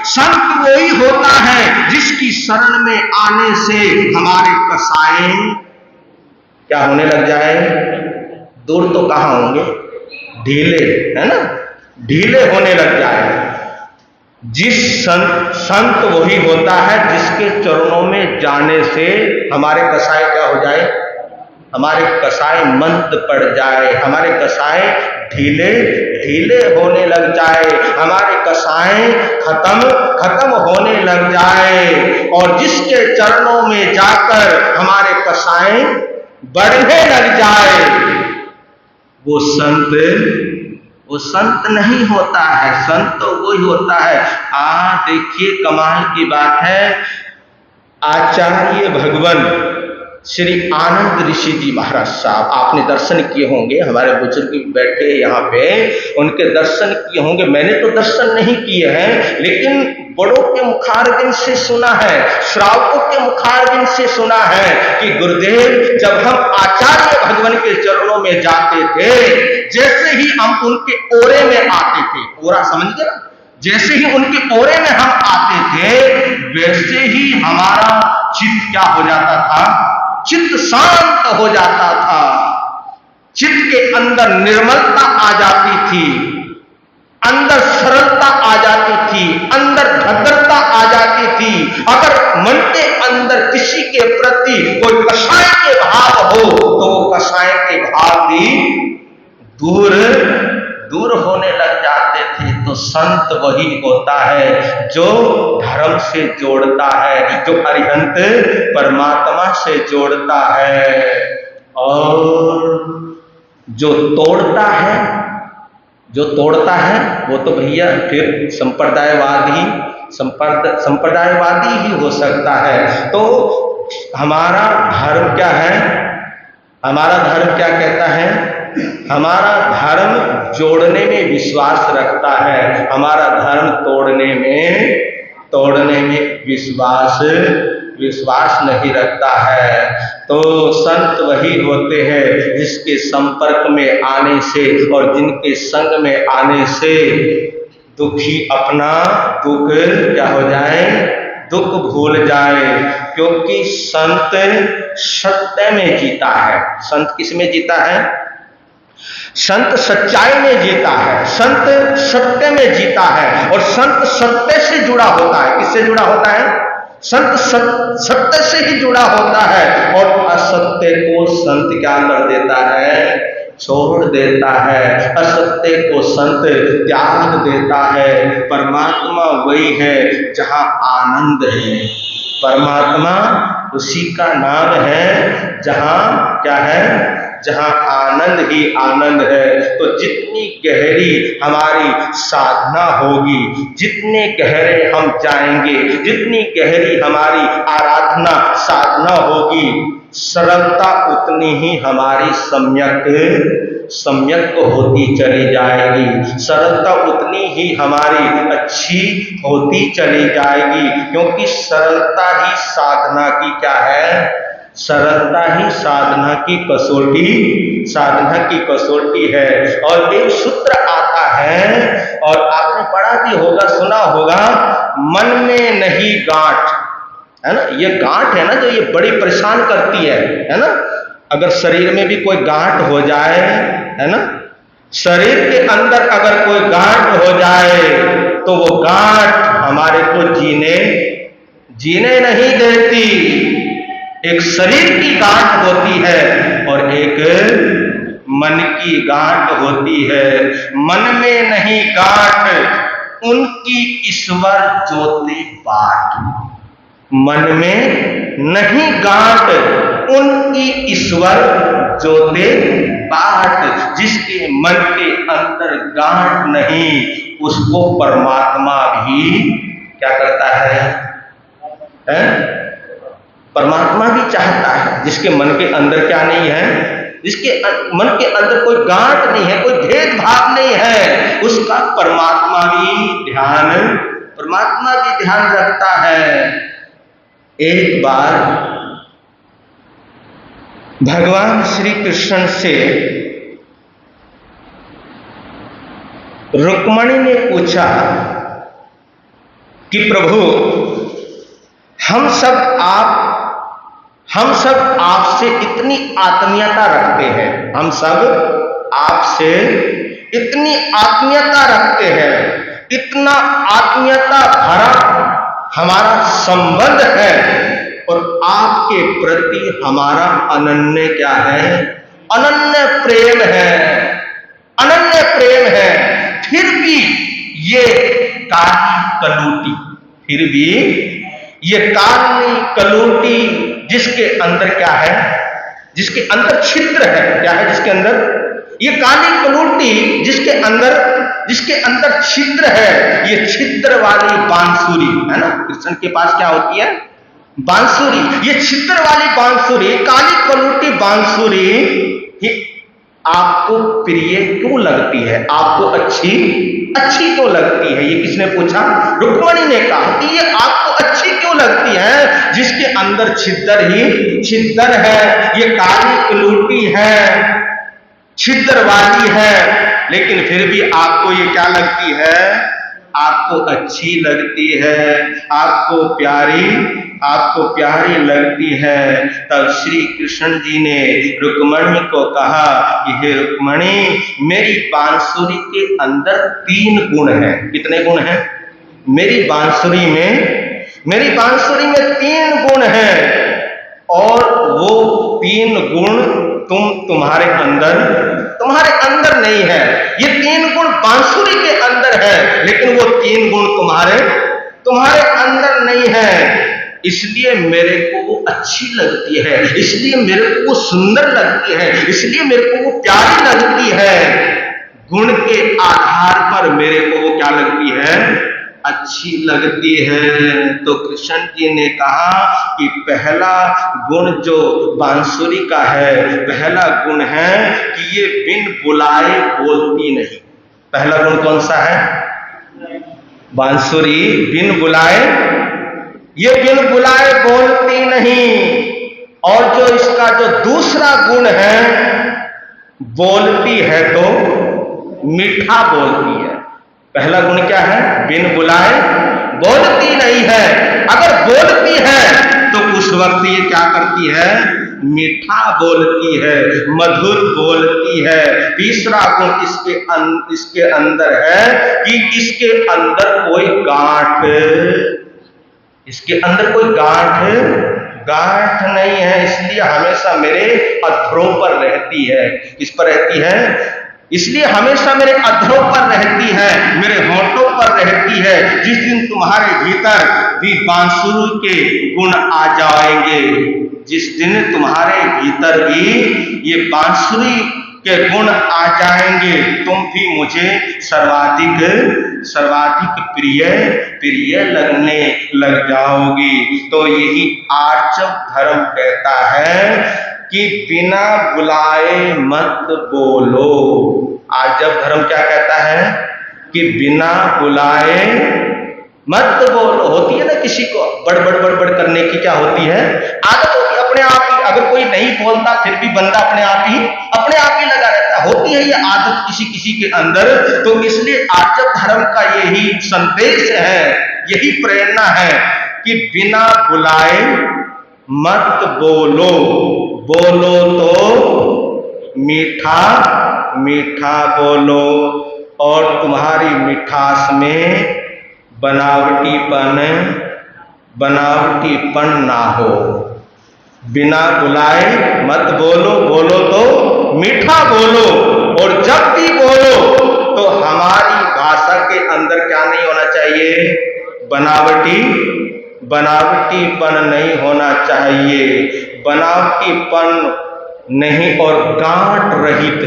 संत वही होता है जिसकी शरण में आने से हमारे कसाए क्या होने लग जाए? दूर तो कहां होंगे, ढीले, है ना, ढीले होने लग जाए। जिस संत वही होता है जिसके चरणों में जाने से हमारे कसाय क्या हो जाए? हमारे कसाय मंद पड़ जाए, हमारे कसाय ढीले होने लग जाए, हमारे कसाय खत्म होने लग जाए। और जिसके चरणों में जाकर हमारे कसाय बढ़ने लग जाए, वो वो संत नहीं होता है। संत तो वही होता है। देखिए कमाल की बात है, आचार्य भगवान श्री आनंद ऋषि जी महाराज साहब, आपने दर्शन किए होंगे, हमारे बुजुर्ग बैठे यहाँ पे, उनके दर्शन किए होंगे। मैंने तो दर्शन नहीं किए हैं, लेकिन बड़ों के मुखारबिन से सुना है, श्रावकों के मुखारबिन से सुना है कि गुरुदेव जब हम आचार्य भगवान के चरणों में जाते थे, जैसे ही हम उनके ओरे में आते थे, ओरा समझ गए ना, जैसे ही उनके ओरे में हम आते थे, वैसे ही हमारा चित्त क्या हो जाता था? चित्त शांत हो जाता था। चित्त के अंदर निर्मलता आ जाती थी, अंदर सरलता आ जाती थी, अंदर भद्रता आ जाती थी। अगर मन के अंदर किसी के प्रति कोई कषाय के भाव हो, तो वो कषाय के भाव भी दूर होने लग जाते थे। तो संत वही होता है जो धर्म से जोड़ता है, जो अरिहंत परमात्मा से जोड़ता है। और जो तोड़ता है वो तो भैया फिर संप्रदायवादी ही हो सकता है। तो हमारा धर्म क्या है? हमारा धर्म क्या कहता है? हमारा धर्म जोड़ने में विश्वास रखता है, हमारा धर्म तोड़ने में विश्वास नहीं रखता है। तो संत वही होते हैं जिसके संपर्क में आने से और जिनके संग में आने से दुखी अपना दुख क्या हो जाए? दुख भूल जाए। क्योंकि संत सत्य में जीता है। संत किस में जीता है? संत सच्चाई में जीता है, संत सत्य में जीता है, और संत सत्य से जुड़ा होता है। किससे जुड़ा होता है? संत सत्य से ही जुड़ा होता है। और असत्य को संत क्या कर देता है? छोड़ देता है। असत्य को संत त्याग देता है। परमात्मा वही है जहां आनंद है। परमात्मा उसी का नाम है जहां क्या है? जहां आनंद ही आनंद है। तो जितनी गहरी हमारी साधना होगी, जितने गहरे हम जाएंगे, जितनी गहरी हमारी आराधना साधना होगी, सरलता उतनी ही हमारी सम्यक होती चली जाएगी। सरलता उतनी ही हमारी अच्छी होती चली जाएगी। क्योंकि सरलता ही साधना की क्या है? सरलता ही साधना की कसौटी है। और एक सूत्र आता है, और आपने पढ़ा भी होगा, सुना होगा, मन में नहीं गांठ, है ना? ये गांठ है ना जो ये बड़ी परेशान करती है ना? अगर शरीर में भी कोई गांठ हो जाए, है ना, शरीर के अंदर अगर कोई गांठ हो जाए, तो वो गांठ हमारे को जीने नहीं देती। एक शरीर की गांठ होती है और एक मन की गांठ होती है। मन में नहीं गांठ उनकी ईश्वर ज्योति बाट। मन में नहीं गांठ उनकी ईश्वर ज्योति बाट। जिसके मन के अंदर गांठ नहीं, उसको परमात्मा भी क्या करता है? परमात्मा भी चाहता है। जिसके मन के अंदर क्या नहीं है? जिसके मन के अंदर कोई गांठ नहीं है, कोई भेदभाव नहीं है, उसका परमात्मा भी ध्यान रखता है। एक बार भगवान श्री कृष्ण से रुक्मणी ने पूछा कि प्रभु, हम सब आपसे इतनी आत्मीयता रखते हैं, हम सब आपसे इतनी आत्मीयता रखते हैं, इतना आत्मीयता भरा हमारा संबंध है, और आपके प्रति हमारा अनन्य क्या है? अनन्य प्रेम है। फिर भी ये काली कलूटी जिसके अंदर क्या है? जिसके अंदर छिद्र है, क्या है जिसके अंदर? ये काली कलूटी जिसके अंदर छिद्र है, ये छिद्र वाली बांसुरी है ना, कृष्ण के पास क्या होती है? बांसुरी। ये छिद्र वाली बांसुरी, काली कलूटी बांसुरी ये आपको प्रिय क्यों लगती है? आपको अच्छी क्यों लगती है? ये किसने पूछा? रुक्मणी ने कहा कि ये आपको अच्छी क्यों लगती है, जिसके अंदर छिद्र ही छिद्र है, ये काली कलूटी है, छिद्र वाली है, लेकिन फिर भी आपको ये क्या लगती है? आपको अच्छी लगती है, आपको प्यारी लगती है। तब श्री कृष्ण जी ने रुक्मणी को कहा कि हे रुक्मणी, मेरी बांसुरी के अंदर 3 गुण हैं। कितने गुण हैं? मेरी बांसुरी में 3 गुण हैं, और वो 3 गुण तुम्हारे अंदर नहीं है। ये 3 गुण बांसुरी के अंदर है, लेकिन वो 3 गुण तुम्हारे अंदर नहीं है। इसलिए मेरे को वो अच्छी लगती है, इसलिए मेरे को वो सुंदर लगती है, इसलिए मेरे को वो प्यारी लगती है। गुण के आधार पर मेरे को वो क्या लगती है? अच्छी लगती है। तो कृष्ण जी ने कहा कि पहला गुण जो बांसुरी का है, पहला गुण है कि ये बिन बुलाए बोलती नहीं। पहला गुण कौन सा है? बांसुरी बिन बुलाए बोलती नहीं। और जो इसका जो दूसरा गुण है, बोलती है तो मीठा बोलती है। पहला गुण क्या है? बिन बुलाए बोलती नहीं है। अगर बोलती है तो उस वक्त ये क्या करती है? मीठा बोलती है, मधुर बोलती है। तीसरा गुण इसके अंदर है कि इसके अंदर कोई गांठ नहीं है, इसलिए हमेशा मेरे अधरों पर रहती है। किस पर रहती है? इसलिए हमेशा मेरे अधरों पर रहती है, मेरे होठों पर रहती है। जिस दिन तुम्हारे भीतर भी बांसुरी के गुण आ जाएंगे, जिस दिन तुम्हारे भीतर भी ये बांसुरी के गुण आ जाएंगे, तुम भी मुझे सर्वाधिक प्रिय लगने लग जाओगी। तो यही आर्जव धर्म कहता है कि बिना बुलाए मत बोलो। आर्जव धर्म क्या कहता है? कि बिना बुलाए मत बोलो। होती है ना किसी को बड़बड़ करने की क्या होती है? आदत होती है अपने आप ही। अगर कोई नहीं बोलता फिर भी बंदा अपने आप ही लगा रहता। होती है ये आदत किसी के अंदर। तो इसलिए आर्जव धर्म का यही संदेश है, यही प्रेरणा है कि बिना बुलाए मत बोलो तो मीठा बोलो, और तुम्हारी मिठास में बनावटीपन ना हो। बिना बुलाए मत बोलो तो मीठा बोलो, और जब भी बोलो तो हमारी भाषा के अंदर क्या नहीं होना चाहिए? बनावटीपन नहीं होना चाहिए। बनावटीपन नहीं, और गांठ रहित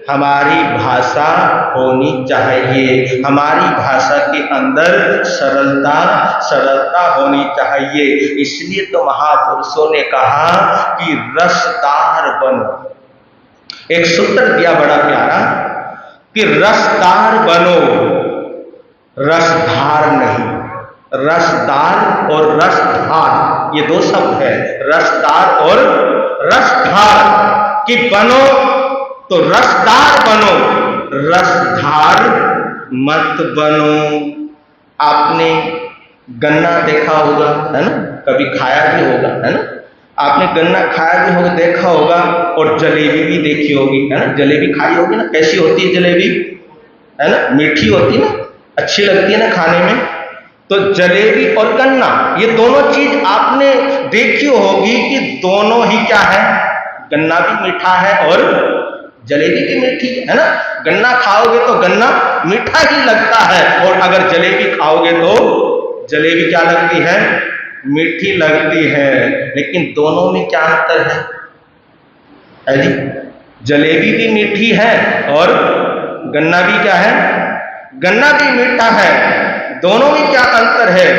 हमारी भाषा होनी चाहिए। हमारी भाषा के अंदर सरलता होनी चाहिए। इसलिए तो महापुरुषों ने कहा कि रसदार बनो। एक सूत्र दिया बड़ा प्यारा कि रसदार बनो, रसधार नहीं। रसदार और रसधार ये 2 शब्द है। रसदार और रसधार कि बनो तो रसदार बनो, रसधार मत बनो। आपने गन्ना देखा होगा, है ना? कभी खाया भी होगा, है ना? आपने गन्ना खाया भी होगा, देखा होगा, और जलेबी भी देखी होगी, है ना? जलेबी खाई होगी ना? कैसी होती है जलेबी? है ना? मीठी होती है ना? अच्छी लगती है ना खाने में? तो जलेबी और गन्ना ये दोनों चीज आपने देखी होगी कि दोनों ही क्या है? गन्ना भी मीठा है और जलेबी भी मीठी है ना? गन्ना खाओगे तो गन्ना मीठा ही लगता है, और अगर जलेबी खाओगे तो जलेबी क्या लगती है? मीठी लगती है। लेकिन दोनों में क्या अंतर है? है जी। जलेबी भी मीठी है और गन्ना भी क्या है, गन्ना भी मीठा है। दोनों में क्या अंतर है?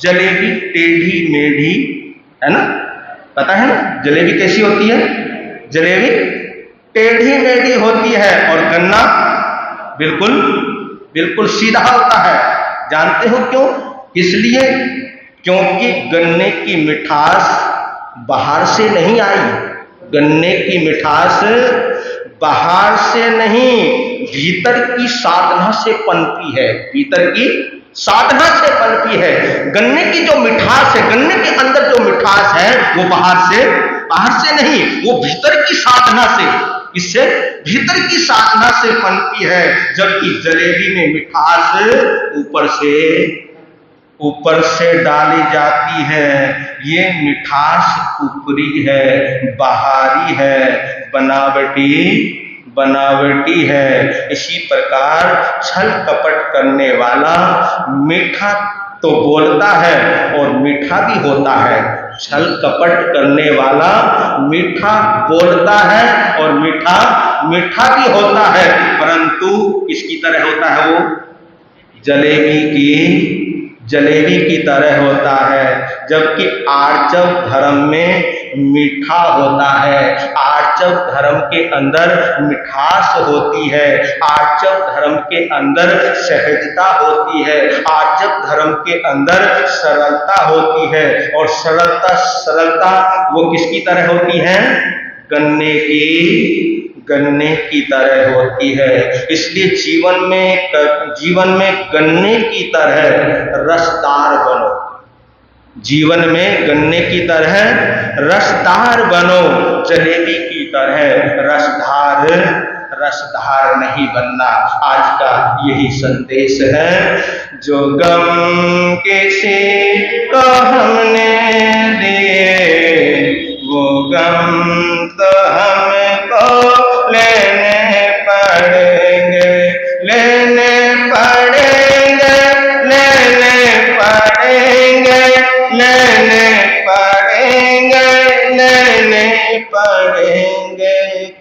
जलेबी टेढ़ी मेढ़ी है ना, पता है ना जलेबी कैसी होती है? जलेबी टेढ़ी मेढ़ी होती है और गन्ना बिल्कुल बिल्कुल सीधा होता है। जानते हो क्यों? इसलिए क्योंकि गन्ने की मिठास बाहर से नहीं आई। गन्ने की मिठास बाहर से नहीं, भीतर की साधना से पनपी है। भीतर की साधना से पनपी है। गन्ने की जो मिठास है, गन्ने के अंदर जो मिठास है वो बाहर से नहीं, वो भीतर की साधना से, इससे भीतर की साधना से पनपी है। जबकि जलेबी में मिठास ऊपर से डाली जाती है। ये मिठास ऊपरी है, बाहरी है, बनावटी है। इसी प्रकार छल कपट करने वाला मीठा तो बोलता है और मीठा भी होता है। छल कपट करने वाला मीठा बोलता है और मीठा भी होता है, परंतु किसकी तरह होता है? वो जलेबी की तरह होता है। जबकि आर्जव धर्म में मीठा होता है। आर्जव धर्म के अंदर मिठास होती है। आर्जव धर्म के अंदर सहजता होती है। आर्जव धर्म के अंदर सरलता होती है। और सरलता वो किसकी तरह होती है? गन्ने की तरह होती है। इसलिए जीवन में गन्ने की तरह रसदार बनो। जीवन में गन्ने की तरह रसदार बनो, जलेबी की तरह रसधार नहीं बनना। आज का यही संदेश है। जो गम किसी को हमने दिए, वो गम तो हमको लेने पड़ेंगे।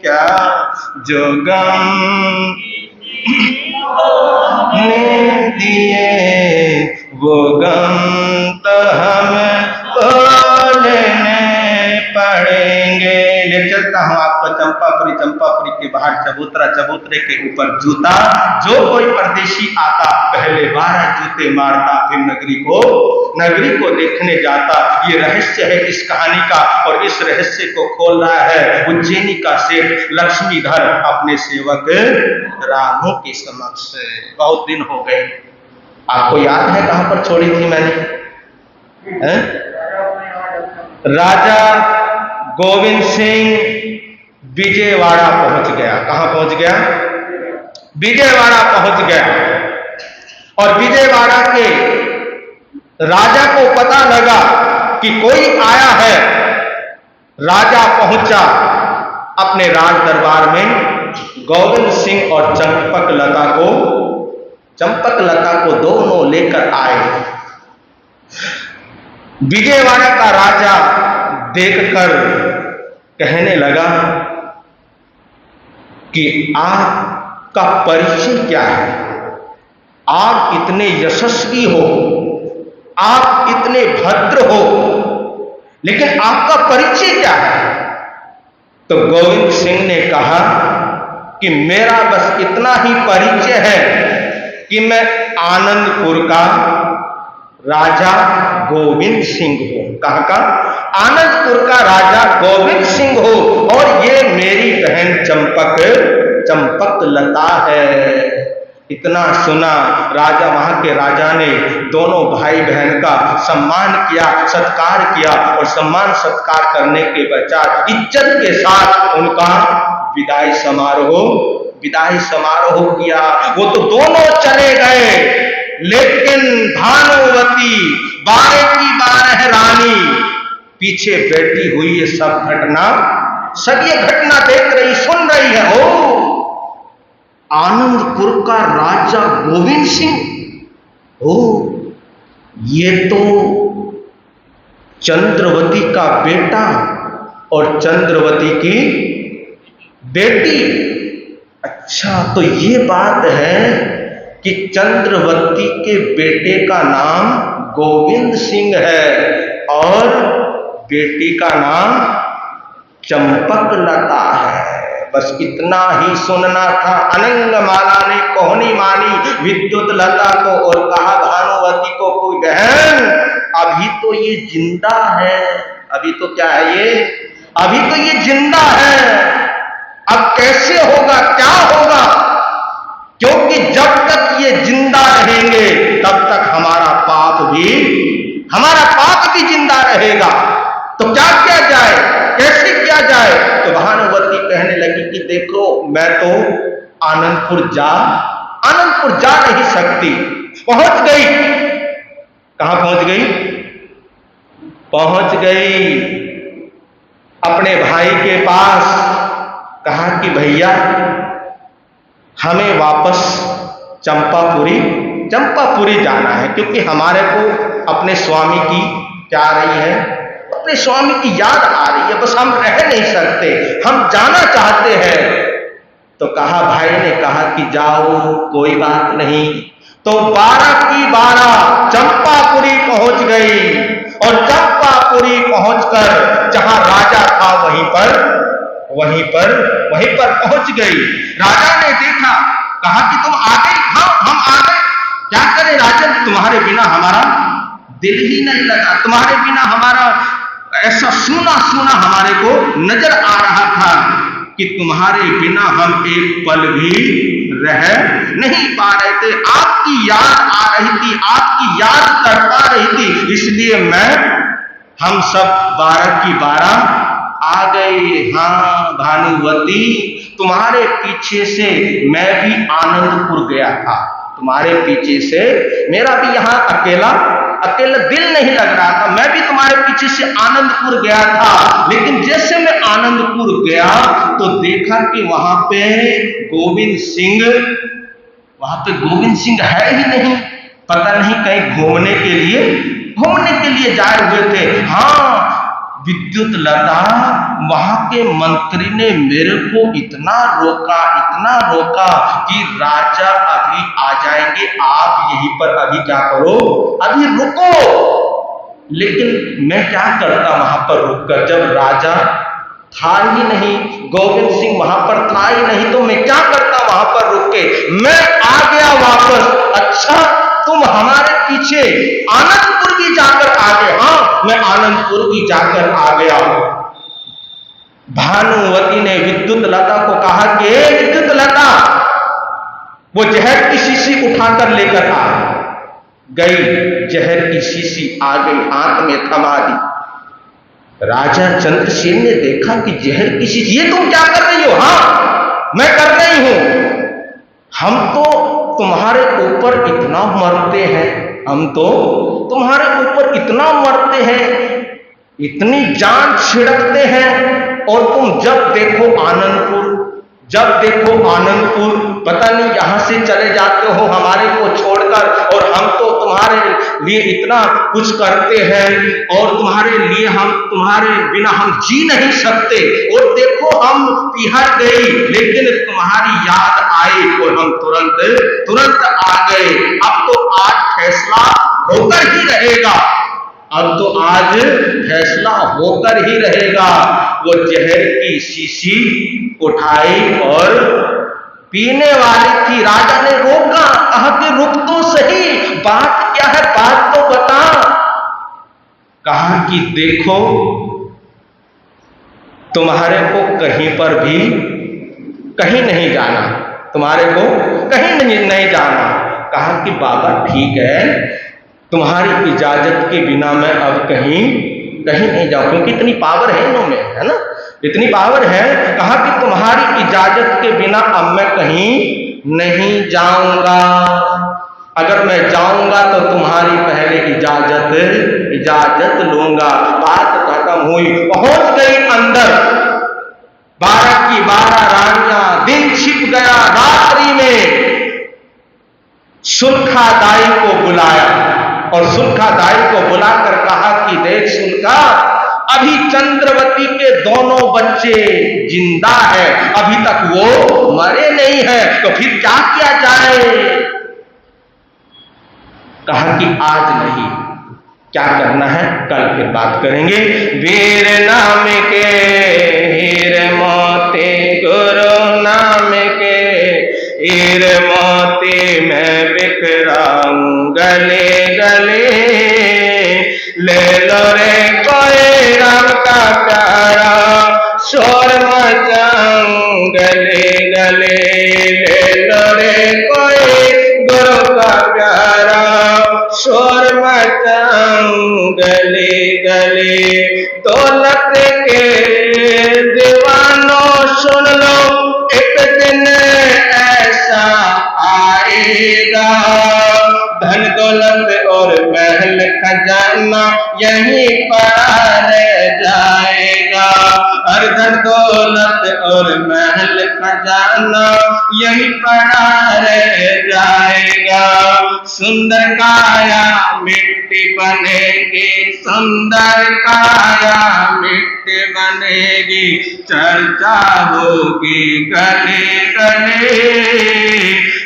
क्या जो गम ने दिए, वो गम तो हमको लेने पड़ेंगे। ले चलता हूँ आपको चंपापुरी के बाहर चबूतरे के ऊपर जूता। जो कोई परदेशी आता पहले 12 जूते मारता, फिर नगरी को देखने जाता। ये रहस्य है इस कहानी का, और इस रहस्य को खोल रहा है उज्जैनी का सेठ लक्ष्मीधर अपने सेवक रामू के समक्ष। बहुत दिन हो गए, आपको याद है कहां पर छोड़ी थी मैंने? राजा गोविंद सिंह विजयवाड़ा पहुंच गया। कहां पहुंच गया? विजयवाड़ा पहुंच गया। और विजयवाड़ा के राजा को पता लगा कि कोई आया है। राजा पहुंचा अपने राज दरबार में। गोविंद सिंह और चंपक लता को दोनों लेकर आए। विजयवाड़ा का राजा देखकर कहने लगा कि आपका परिचय क्या है? आप इतने यशस्वी हो, आप इतने भद्र हो, लेकिन आपका परिचय क्या है? तो गोविंद सिंह ने कहा कि मेरा बस इतना ही परिचय है कि मैं आनंदपुर का राजा गोविंद सिंह हो। कहां का? आनंदपुर का राजा गोविंद सिंह हो। और ये मेरी बहन चंपक लता है। इतना सुना राजा, वहां के राजा ने दोनों भाई बहन का सम्मान किया, सत्कार किया, और सम्मान सत्कार करने के पश्चात इज्जत के साथ उनका विदाई समारोह किया। वो तो दोनों चले गए, लेकिन भानुवती 12 की 12 रानी पीछे बैठी हुई ये सब ये घटना देख रही, सुन रही है। ओ आनंदपुर का राजा गोविंद सिंह, ओ ये तो चंद्रवती का बेटा और चंद्रवती की बेटी। अच्छा, तो ये बात है कि चंद्रवती के बेटे का नाम गोविंद सिंह है और बेटी का नाम चंपक लता है। बस इतना ही सुनना था। अनंग माला ने कोहनी मानी विद्युत लता को और कहा भानुवती को, कोई बहन अभी तो ये जिंदा है। अभी तो क्या है ये? अभी तो ये जिंदा है। अब कैसे होगा, क्या होगा? क्योंकि जब तक ये जिंदा रहेंगे तब तक हमारा पाप भी जिंदा रहेगा। तो क्या किया जाए, कैसे किया जाए? तो भानुवती कहने लगी कि देखो, मैं तो आनंदपुर जा नहीं सकती। पहुंच गई। कहां पहुंच गई? पहुंच गई अपने भाई के पास। कहा कि भैया, हमें वापस चंपापुरी जाना है, क्योंकि हमारे को अपने स्वामी की क्या आ रही है, अपने स्वामी की याद आ रही है। बस हम रह नहीं सकते, हम जाना चाहते हैं। तो कहा, भाई ने कहा कि जाओ, कोई बात नहीं। तो 12 की 12 चंपापुरी पहुंच गई और चंपापुरी पहुंचकर जहां राजा था वहीं पर पहुंच गई। राजा ने देखा, कहा कि तुम आ गई? हाँ, हम आ गए। क्या करें राजन, तुम्हारे बिना हमारा दिल ही नहीं लगा, तुम्हारे बिना हमारा ऐसा सूना सूना हमारे को नजर आ रहा था कि तुम्हारे बिना हम एक पल भी रह नहीं पा रहे थे। आपकी याद आ रही थी, आपकी याद तड़पा रही थी, इसलिए हम सब 12 की 12 आ गए। हाँ भानुवती, तुम्हारे पीछे से मैं भी आनंदपुर गया था। तुम्हारे पीछे से मेरा भी यहाँ अकेला दिल नहीं लग रहा था। मैं भी तुम्हारे पीछे से आनंदपुर गया था, लेकिन जैसे मैं आनंदपुर गया तो देखा कि वहां पे गोविंद सिंह है ही नहीं। पता नहीं कहीं घूमने के लिए जाए हुए थे। हाँ, विद्युत लता, वहां के मंत्री ने मेरे को इतना रोका कि राजा अभी आ जाएंगे, आप यहीं पर अभी क्या करो, अभी रुको। लेकिन मैं क्या करता वहां पर रुककर, जब राजा था ही नहीं, गोविंद सिंह वहां पर था ही नहीं, तो मैं क्या करता वहां पर रुक के? मैं आ गया वापस। अच्छा, तुम हमारे पीछे आनंदपुर भी जाकर आ गए? हाँ, मैं आनंदपुर भी जाकर आ गया। भानुवती ने विद्युत लता को कहा कि विद्युत लता, वो जहर की शीशी उठाकर लेकर आ गई। जहर की शीशी आ गई, हाथ में थमा दी। राजा चंद्रसेन ने देखा कि जहर की शीशी, ये तुम क्या कर रही हो? हाँ, मैं कर रही हूं। हम तो तुम्हारे ऊपर इतना मरते हैं, इतनी जान छिड़कते हैं, और तुम जब देखो आनंदपुर, पता नहीं यहां से चले जाते हो हमारे को छोड़कर, और हम तो तुम्हारे लिए इतना कुछ करते हैं, और तुम्हारे बिना हम जी नहीं सकते। और देखो, हम पिहर गई, लेकिन तुम्हारी याद आई और हम तुरंत आ गए। अब तो आज फैसला होकर ही रहेगा। वो जहर की शीशी उठाई और पीने वाली थी। राजा ने रोका, कहा कि रुक तो सही, बात क्या है, बात तो बता। कहा कि देखो, तुम्हारे को कहीं नहीं जाना, कहा कि बाबा ठीक है, तुम्हारी इजाजत के बिना मैं अब कहीं नहीं जाऊं, क्योंकि इतनी पावर है इनमें, है ना, इतनी पावर है। कहा कि तुम्हारी इजाजत के बिना अब मैं कहीं नहीं जाऊंगा। अगर मैं जाऊंगा तो तुम्हारी पहले इजाजत लूंगा। बात खत्म हुई, पहुंच गई अंदर। 12 की 12 रानियां, दिन छिप गया। रात्रि में सुल्खादाई को बुलाया और सुल्खादाई को बुलाकर कहा कि देख सुल्खा, अभी चंद्रवती के दोनों बच्चे जिंदा है, अभी तक वो मरे नहीं है, तो फिर क्या किया जाए? कहा कि आज नहीं, क्या करना है कल फिर बात करेंगे। वीर नाम के हीर मोती, गुरु नाम के हीर मोती, मैं बिखराऊं गले गले। ले लो रे कोई राम का प्यारा, शोर मचाऊं गले गले। ले लो रे कोई गुरु का प्यारा, शोर मचाऊं गले गले। दौलत के दीवानों सुन लो, एक दिन ऐसा आएगा, धन दौलत और महल खजाना यहीं पड़ा रह जाएगा। हर धन दौलत और महल खजाना यहीं पड़ा रह जाएगा। सुंदर काया मिट्टी बनेगी, सुंदर काया मिट्टी बनेगी, चर्चा होगी गले गले।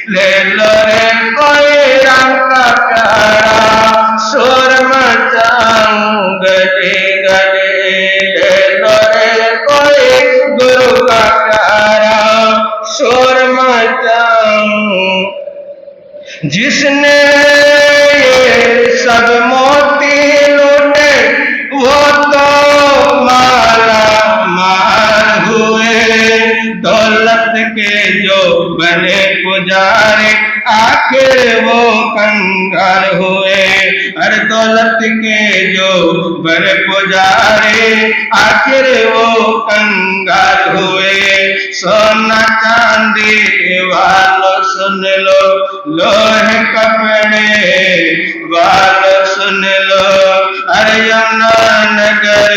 ले लो रे कोई राम का प्यारा, शोर मचाऊं गले गले। ले लो रे कोई गुरु का प्यारा, शोर मचाऊं। जिसने ये सब मोती लूटे, वो तो माला माल हुए। दौलत के जो बने पुजारी, आखिर वो कंगाल हुए। हर दौलत के जो बने पुजारी, आखिर वो कंगाल हुए। सोना चांदी वालों सुन लो, लोहे कपड़े वालों सुन लो, अरे यमुनानगर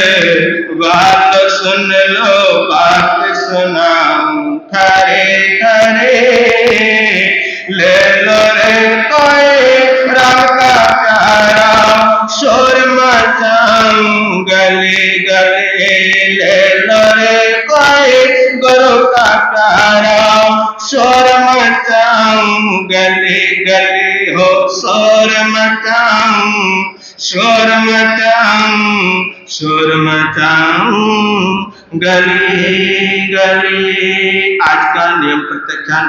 वालों सुन लो, बात सुनाऊं खरे खरे। ले लो रे कोई राम का प्यारा, शोर मचाऊं गले गले। ले लो रे कोई गुरु का प्यारा, शोर मचाऊं गले गले। हो शोर मचाऊं, शोर मचाऊं, शोर मचाऊं गले गले। आज का नियम प्रत्यक्ष